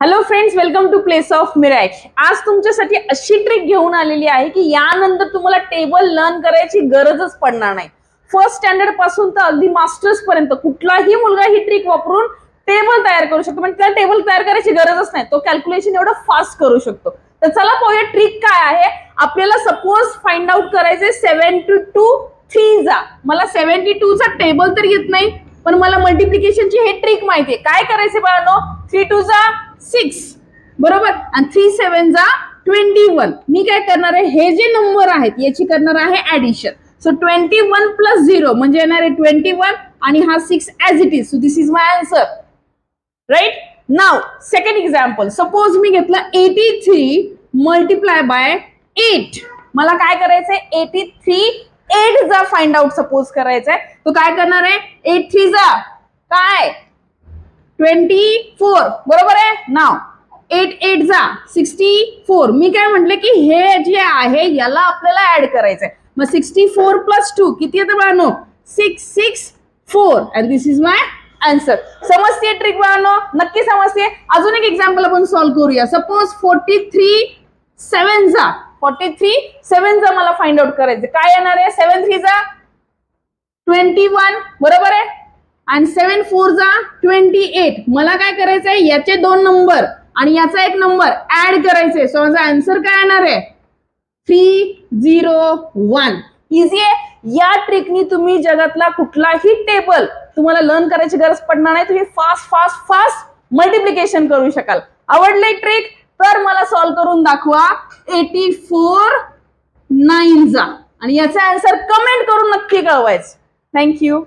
Hello friends, welcome to place of Mirax. आज तुमच्यासाठी अशी ट्रिक घेऊन आलेली आहे की यानंतर तुम्हाला टेबल लर्न करायची गरजच पडणार नाही. फर्स्ट स्टँडर्ड पासून तर अगदी मास्टर्स पर्यंत कुठलाही मुलगा ही ट्रिक वापरून टेबल तयार करू शकतो. म्हणजे त्याला टेबल तयार करायची गरजच नाही, तो कॅल्क्युलेशन एवढं फास्ट करू शकतो. तर चला पाहूया ट्रिक काय आहे. आपल्याला सपोज फाइंड आउट करायचे 72 3 जा. मला 72 चा टेबल तर येत नाही, पण मला मल्टिप्लिकेशनची हे ट्रिक माहिती आहे. काय करायचे बाळांनो, 3 2 जा 6 बरोबर आणि 3 7 जा 21. मी काय करणार आहे, हे जे नंबर आहेत याची करणार आहे ऍडिशन. सो 21 प्लस 0 म्हणजे येणार आहे 21 आणि हा 6 as it is. So this is my answer. Right. Now second example. Suppose मी घेतलं 83 मल्टिप्लाय बाय 8. मला काय करायचंय, 83 8 जा फाइंड आउट सपोज करायचंय. तो काय करणार आहे, 8 3 जा काय 24 बरोबर आहे. नाव 8 8 जा 64. मी काय म्हटलं की हे जे आहे याला आपल्याला ऍड करायचंय. मग 64 प्लस 2 किती येतं बाळांनो, 664 and this is my answer. समजते ट्रिक बाळांनो, नक्की समजते. अजून एक एक्झाम्पल आपण सॉल्व्ह करूया. सपोज 43 7 जा 43 7 जा मला फाइंड आउट करायचं. काय येणार आहे, 7 3 जा 21 बरोबर आहे आणि 7 4 जा 28. मला काय करायचंय, याचे दोन नंबर आणि याचा एक नंबर ऍड करायचे. सो माझा आन्सर काय येणार आहे, 301. इझी आहे. या ट्रिकनी तुम्ही जगातला कुठलाही टेबल तुम्हाला लर्न करायची गरज पडणार नाही. तुम्ही फास्ट फास्ट फास्ट मल्टिप्लिकेशन करू शकाल. आवडले ट्रिक तर मला सॉल्व्ह करून दाखवा. 84 9 जा आणि याचा आन्सर कमेंट करून नक्की कळवायचं. थँक्यू.